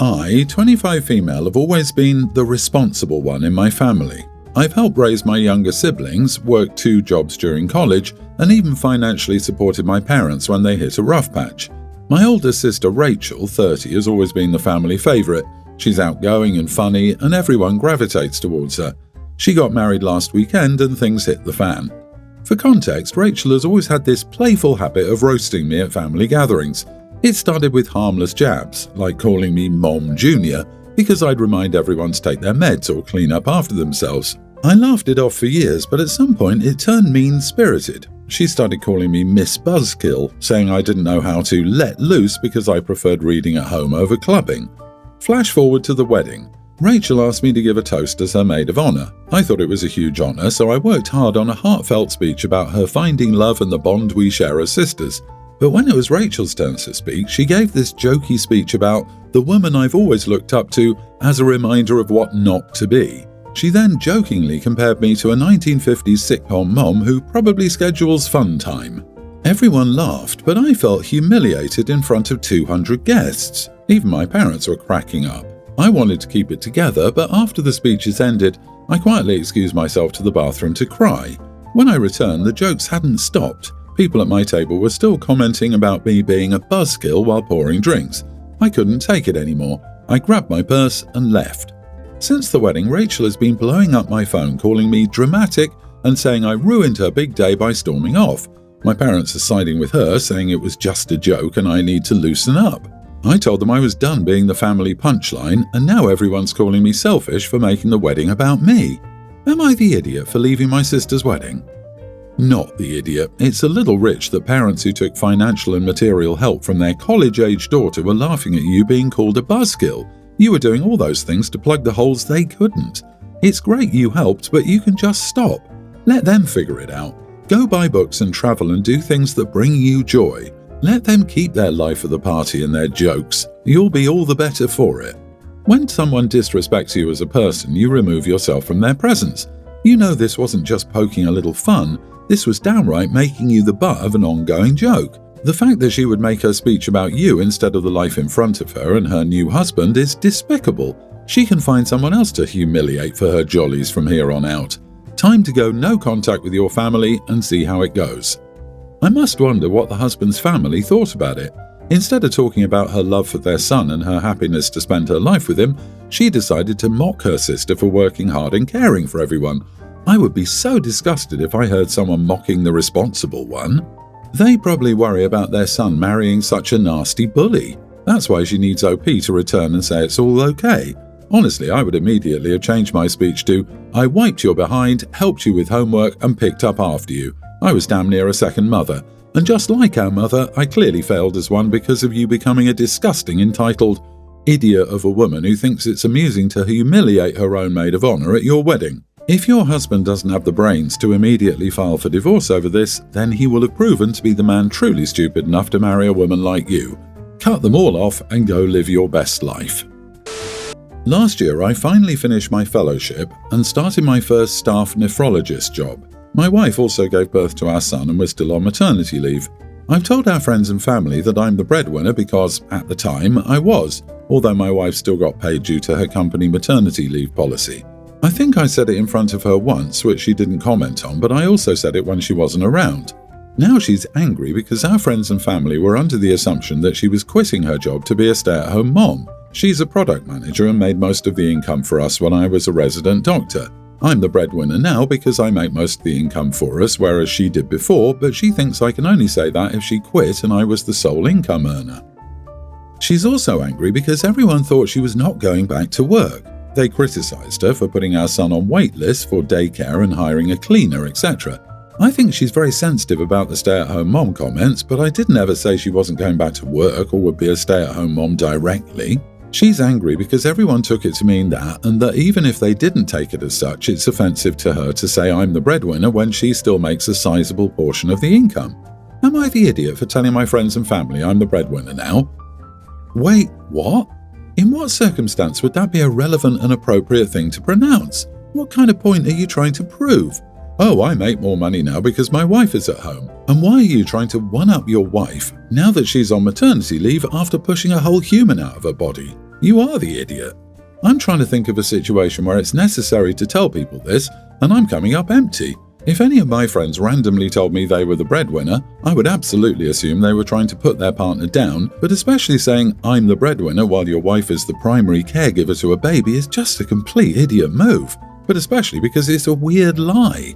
I, 25 female, have always been the responsible one in my family. I've helped raise my younger siblings, worked 2 jobs during college, and even financially supported my parents when they hit a rough patch. My older sister Rachel, 30, has always been the family favourite. She's outgoing and funny, and everyone gravitates towards her. She got married last weekend and things hit the fan. For context, Rachel has always had this playful habit of roasting me at family gatherings. It started with harmless jabs, like calling me Mom Junior, because I'd remind everyone to take their meds or clean up after themselves. I laughed it off for years, but at some point it turned mean-spirited. She started calling me Miss Buzzkill, saying I didn't know how to let loose because I preferred reading at home over clubbing. Flash forward to the wedding. Rachel asked me to give a toast as her maid of honour. I thought it was a huge honour, so I worked hard on a heartfelt speech about her finding love and the bond we share as sisters. But when it was Rachel's turn to speak, she gave this jokey speech about the woman I've always looked up to as a reminder of what not to be. She then jokingly compared me to a 1950s sitcom mom who probably schedules fun time. Everyone laughed, but I felt humiliated in front of 200 guests. Even my parents were cracking up. I wanted to keep it together, but after the speeches ended, I quietly excused myself to the bathroom to cry. When I returned, the jokes hadn't stopped. People at my table were still commenting about me being a buzzkill while pouring drinks. I couldn't take it anymore. I grabbed my purse and left. Since the wedding, Rachel has been blowing up my phone, calling me dramatic and saying I ruined her big day by storming off. My parents are siding with her, saying it was just a joke and I need to loosen up. I told them I was done being the family punchline, and now everyone's calling me selfish for making the wedding about me. Am I the idiot for leaving my sister's wedding? Not the idiot. It's a little rich that parents who took financial and material help from their college-age daughter were laughing at you being called a buzzkill. You were doing all those things to plug the holes they couldn't. It's great you helped, but you can just stop. Let them figure it out. Go buy books and travel and do things that bring you joy. Let them keep their life of the party and their jokes. You'll be all the better for it. When someone disrespects you as a person, you remove yourself from their presence. You know this wasn't just poking a little fun. This was downright making you the butt of an ongoing joke. The fact that she would make her speech about you instead of the life in front of her and her new husband is despicable. She can find someone else to humiliate for her jollies from here on out. Time to go no contact with your family and see how it goes. I must wonder what the husband's family thought about it. Instead of talking about her love for their son and her happiness to spend her life with him, she decided to mock her sister for working hard and caring for everyone. I would be so disgusted if I heard someone mocking the responsible one. They probably worry about their son marrying such a nasty bully. That's why she needs OP to return and say it's all okay. Honestly, I would immediately have changed my speech to, I wiped your behind, helped you with homework and picked up after you. I was damn near a second mother. And just like our mother, I clearly failed as one because of you becoming a disgusting, entitled idiot of a woman who thinks it's amusing to humiliate her own maid of honour at your wedding. If your husband doesn't have the brains to immediately file for divorce over this, then he will have proven to be the man truly stupid enough to marry a woman like you. Cut them all off and go live your best life. Last year, I finally finished my fellowship and started my first staff nephrologist job. My wife also gave birth to our son and was still on maternity leave. I've told our friends and family that I'm the breadwinner because, at the time, I was, although my wife still got paid due to her company maternity leave policy. I think I said it in front of her once, which she didn't comment on, but I also said it when she wasn't around. Now she's angry because our friends and family were under the assumption that she was quitting her job to be a stay-at-home mom. She's a product manager and made most of the income for us when I was a resident doctor. I'm the breadwinner now because I make most of the income for us, whereas she did before, but she thinks I can only say that if she quit and I was the sole income earner. She's also angry because everyone thought she was not going back to work. They criticised her for putting our son on wait lists for daycare and hiring a cleaner, etc. I think she's very sensitive about the stay-at-home mom comments, but I didn't ever say she wasn't going back to work or would be a stay-at-home mom directly. She's angry because everyone took it to mean that, and that even if they didn't take it as such, it's offensive to her to say I'm the breadwinner when she still makes a sizable portion of the income. Am I the idiot for telling my friends and family I'm the breadwinner now? Wait, what? In what circumstance would that be a relevant and appropriate thing to pronounce? What kind of point are you trying to prove? Oh, I make more money now because my wife is at home. And why are you trying to one-up your wife now that she's on maternity leave after pushing a whole human out of her body? You are the idiot. I'm trying to think of a situation where it's necessary to tell people this, and I'm coming up empty. If any of my friends randomly told me they were the breadwinner, I would absolutely assume they were trying to put their partner down, but especially saying, "I'm the breadwinner," while your wife is the primary caregiver to a baby is just a complete idiot move, but especially because it's a weird lie.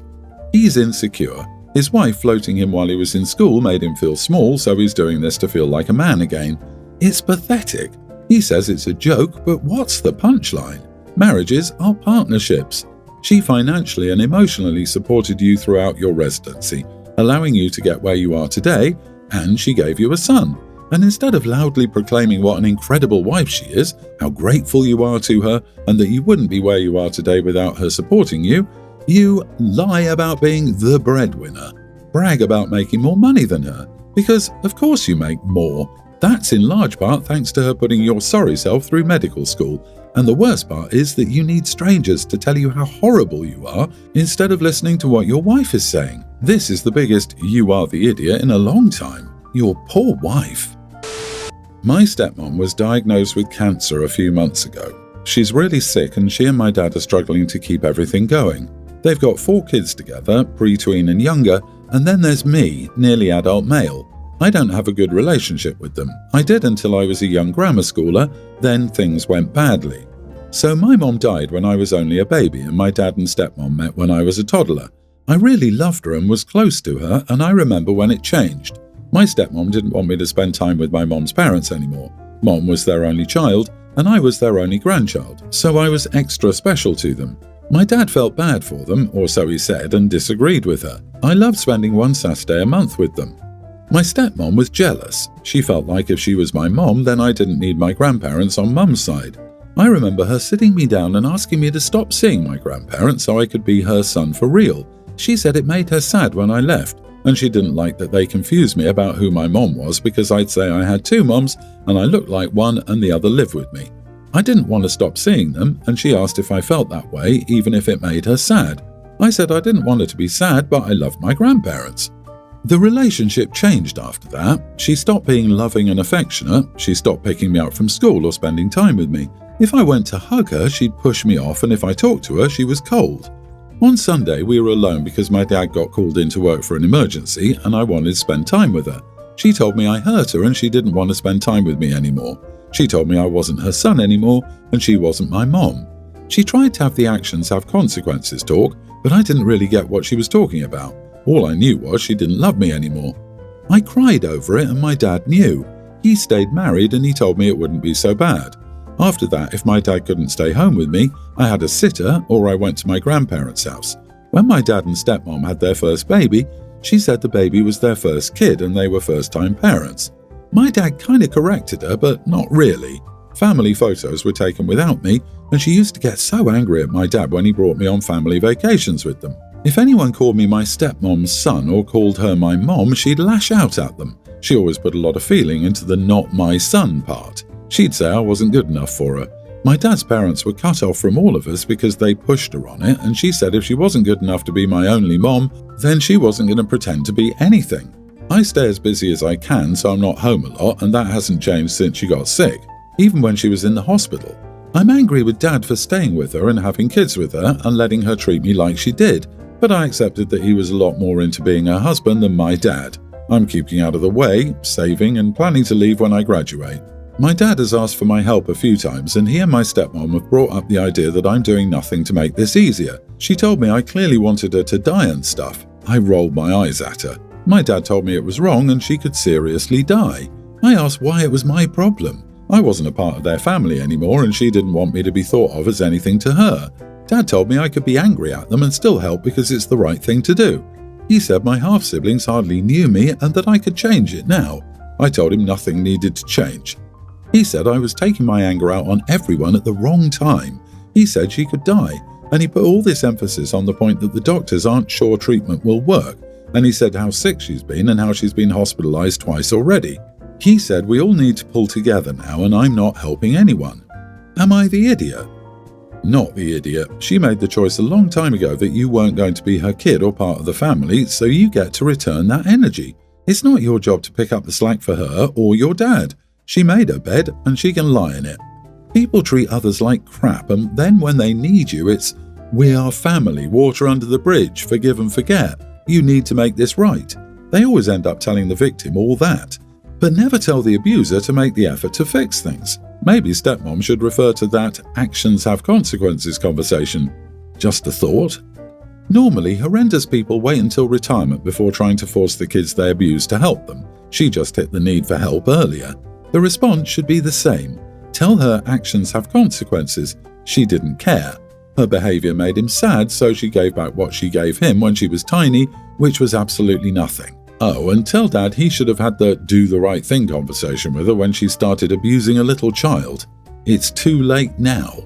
He's insecure. His wife floating him while he was in school made him feel small, so he's doing this to feel like a man again. It's pathetic. He says it's a joke, but what's the punchline? Marriages are partnerships. She financially and emotionally supported you throughout your residency, allowing you to get where you are today, and she gave you a son. And instead of loudly proclaiming what an incredible wife she is, how grateful you are to her, and that you wouldn't be where you are today without her supporting you, you lie about being the breadwinner. Brag about making more money than her, because of course you make more. That's in large part thanks to her putting your sorry self through medical school. And the worst part is that you need strangers to tell you how horrible you are instead of listening to what your wife is saying. This is the biggest "you are the idiot" in a long time. Your poor wife. My stepmom was diagnosed with cancer a few months ago. She's really sick and she and my dad are struggling to keep everything going. They've got 4 kids together, pre-tween and younger, and then there's me, nearly adult male. I don't have a good relationship with them. I did until I was a young grammar schooler, then things went badly. So my mom died when I was only a baby and my dad and stepmom met when I was a toddler. I really loved her and was close to her, and I remember when it changed. My stepmom didn't want me to spend time with my mom's parents anymore. Mom was their only child and I was their only grandchild, so I was extra special to them. My dad felt bad for them, or so he said, and disagreed with her. I loved spending one Saturday a month with them. My stepmom was jealous. She felt like if she was my mom, then I didn't need my grandparents on mum's side. I remember her sitting me down and asking me to stop seeing my grandparents so I could be her son for real. She said it made her sad when I left, and she didn't like that they confused me about who my mom was because I'd say I had 2 moms and I looked like one and the other lived with me. I didn't want to stop seeing them, and she asked if I felt that way, even if it made her sad. I said I didn't want her to be sad, but I loved my grandparents. The relationship changed after that. She stopped being loving and affectionate. She stopped picking me up from school or spending time with me. If I went to hug her, she'd push me off, and if I talked to her, she was cold. One Sunday, we were alone because my dad got called in to work for an emergency, and I wanted to spend time with her. She told me I hurt her and she didn't want to spend time with me anymore. She told me I wasn't her son anymore, and she wasn't my mom. She tried to have the actions have consequences talk, but I didn't really get what she was talking about. All I knew was she didn't love me anymore. I cried over it and my dad knew. He stayed married and he told me it wouldn't be so bad. After that, if my dad couldn't stay home with me, I had a sitter or I went to my grandparents' house. When my dad and stepmom had their first baby, she said the baby was their first kid and they were first-time parents. My dad kind of corrected her, but not really. Family photos were taken without me, and she used to get so angry at my dad when he brought me on family vacations with them. If anyone called me my stepmom's son or called her my mom, she'd lash out at them. She always put a lot of feeling into the "not my son" part. She'd say I wasn't good enough for her. My dad's parents were cut off from all of us because they pushed her on it, and she said if she wasn't good enough to be my only mom, then she wasn't going to pretend to be anything. I stay as busy as I can, so I'm not home a lot, and that hasn't changed since she got sick, even when she was in the hospital. I'm angry with Dad for staying with her and having kids with her and letting her treat me like she did, but I accepted that he was a lot more into being her husband than my dad. I'm keeping out of the way, saving, and planning to leave when I graduate. My dad has asked for my help a few times, and he and my stepmom have brought up the idea that I'm doing nothing to make this easier. She told me I clearly wanted her to die and stuff. I rolled my eyes at her. My dad told me it was wrong and she could seriously die. I asked why it was my problem. I wasn't a part of their family anymore and she didn't want me to be thought of as anything to her. Dad told me I could be angry at them and still help because it's the right thing to do. He said my half-siblings hardly knew me and that I could change it now. I told him nothing needed to change. He said I was taking my anger out on everyone at the wrong time. He said she could die, and he put all this emphasis on the point that the doctors aren't sure treatment will work, and he said how sick she's been and how she's been hospitalized twice already. He said we all need to pull together now and I'm not helping anyone. Am I the idiot? Not the idiot. She made the choice a long time ago that you weren't going to be her kid or part of the family, so you get to return that energy. It's not your job to pick up the slack for her or your dad. She made her bed and she can lie in it. People treat others like crap, and then when they need you, it's, "We are family, water under the bridge, forgive and forget. You need to make this right." They always end up telling the victim all that, but never tell the abuser to make the effort to fix things. Maybe stepmom should refer to that actions have consequences conversation. Just a thought. Normally, horrendous people wait until retirement before trying to force the kids they abuse to help them. She just hit the need for help earlier. The response should be the same. Tell her actions have consequences. She didn't care. Her behavior made him sad, so she gave back what she gave him when she was tiny, which was absolutely nothing. Oh, and tell Dad he should have had the do the right thing conversation with her when she started abusing a little child. It's too late now.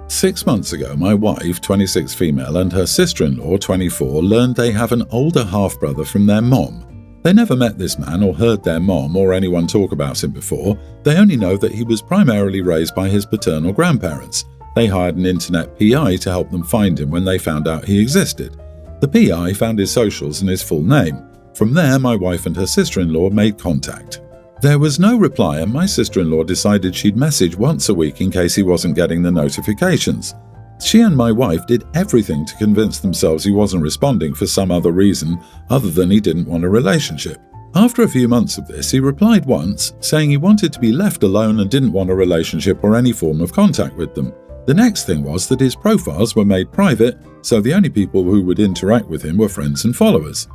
6 months ago, my wife, 26 female, and her sister-in-law, 24, learned they have an older half-brother from their mom. They never met this man or heard their mom or anyone talk about him before. They only know that he was primarily raised by his paternal grandparents. They hired an internet PI to help them find him when they found out he existed. The PI found his socials and his full name. From there, my wife and her sister-in-law made contact. There was no reply, and my sister-in-law decided she'd message once a week in case he wasn't getting the notifications. She and my wife did everything to convince themselves he wasn't responding for some other reason other than he didn't want a relationship. After a few months of this, he replied once, saying he wanted to be left alone and didn't want a relationship or any form of contact with them. The next thing was that his profiles were made private, so the only people who would interact with him were friends and followers.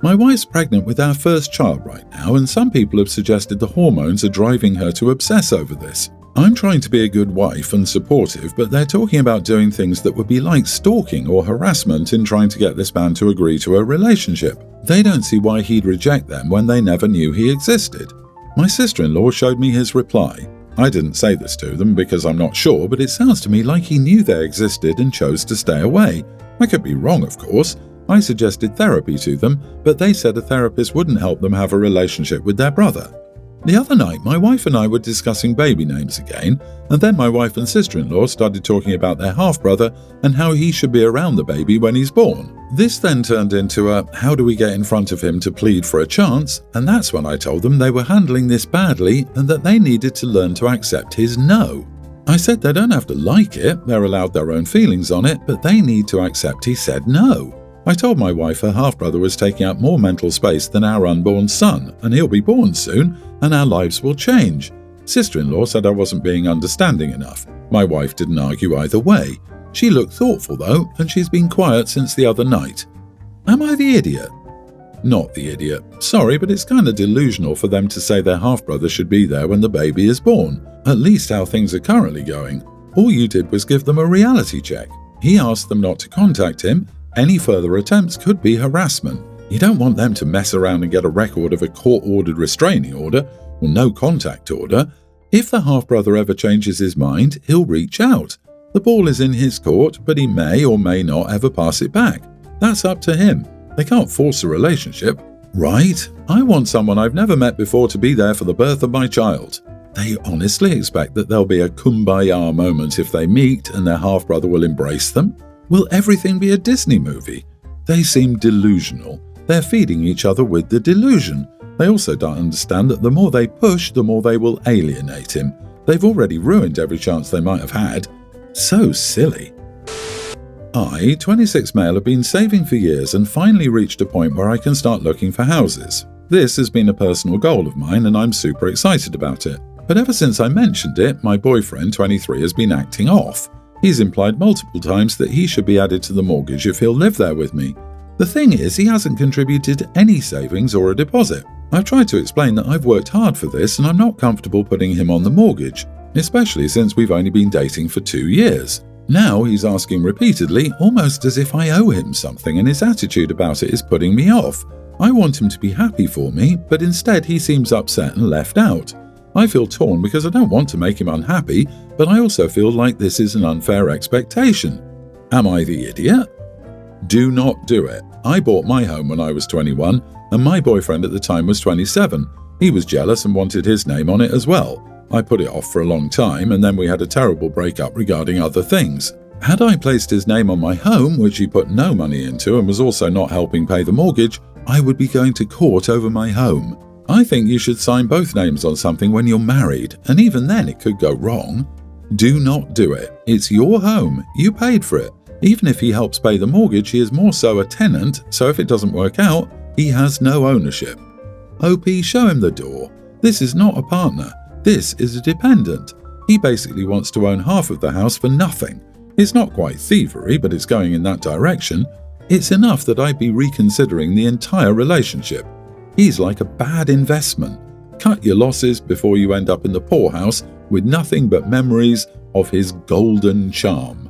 My wife's pregnant with our first child right now, and some people have suggested the hormones are driving her to obsess over this. I'm trying to be a good wife and supportive, but they're talking about doing things that would be like stalking or harassment in trying to get this man to agree to a relationship. They don't see why he'd reject them when they never knew he existed. My sister-in-law showed me his reply. I didn't say this to them because I'm not sure, but it sounds to me like he knew they existed and chose to stay away. I could be wrong, of course. I suggested therapy to them, but they said a therapist wouldn't help them have a relationship with their brother. The other night, my wife and I were discussing baby names again, and then my wife and sister-in-law started talking about their half-brother and how he should be around the baby when he's born. This then turned into a how do we get in front of him to plead for a chance, and that's when I told them they were handling this badly and that they needed to learn to accept his no. I said they don't have to like it, they're allowed their own feelings on it, but they need to accept he said no. I told my wife her half-brother was taking up more mental space than our unborn son, and he'll be born soon, and our lives will change. Sister-in-law said I wasn't being understanding enough. My wife didn't argue either way. She looked thoughtful though, and she's been quiet since the other night. Am I the idiot? Not the idiot. Sorry, but it's kind of delusional for them to say their half-brother should be there when the baby is born. At least how things are currently going. All you did was give them a reality check. He asked them not to contact him. Any further attempts could be harassment. You don't want them to mess around and get a record of a court-ordered restraining order or no contact order. If the half-brother ever changes his mind, he'll reach out. The ball is in his court, but he may or may not ever pass it back. That's up to him. They can't force a relationship. Right? I want someone I've never met before to be there for the birth of my child. They honestly expect that there'll be a kumbaya moment if they meet and their half-brother will embrace them? Will everything be a Disney movie? They seem delusional. They're feeding each other with the delusion. They also don't understand that the more they push, the more they will alienate him. They've already ruined every chance they might have had. So silly. I, 26 male, have been saving for years and finally reached a point where I can start looking for houses. This has been a personal goal of mine and I'm super excited about it. But ever since I mentioned it, my boyfriend, 23, has been acting off. He's implied multiple times that he should be added to the mortgage if he'll live there with me. The thing is, he hasn't contributed any savings or a deposit. I've tried to explain that I've worked hard for this and I'm not comfortable putting him on the mortgage, especially since we've only been dating for 2 years. Now he's asking repeatedly, almost as if I owe him something, and his attitude about it is putting me off. I want him to be happy for me, but instead he seems upset and left out. I feel torn because I don't want to make him unhappy, but I also feel like this is an unfair expectation. Am I the idiot? Do not do it. I bought my home when I was 21, and my boyfriend at the time was 27. He was jealous and wanted his name on it as well. I put it off for a long time, and then we had a terrible breakup regarding other things. Had I placed his name on my home, which he put no money into and was also not helping pay the mortgage, I would be going to court over my home. I think you should sign both names on something when you're married, and even then it could go wrong. Do not do it. It's your home. You paid for it. Even if he helps pay the mortgage, he is more so a tenant, so if it doesn't work out, he has no ownership. OP, show him the door. This is not a partner. This is a dependent. He basically wants to own half of the house for nothing. It's not quite thievery, but it's going in that direction. It's enough that I'd be reconsidering the entire relationship. He's like a bad investment. Cut your losses before you end up in the poorhouse with nothing but memories of his golden charm.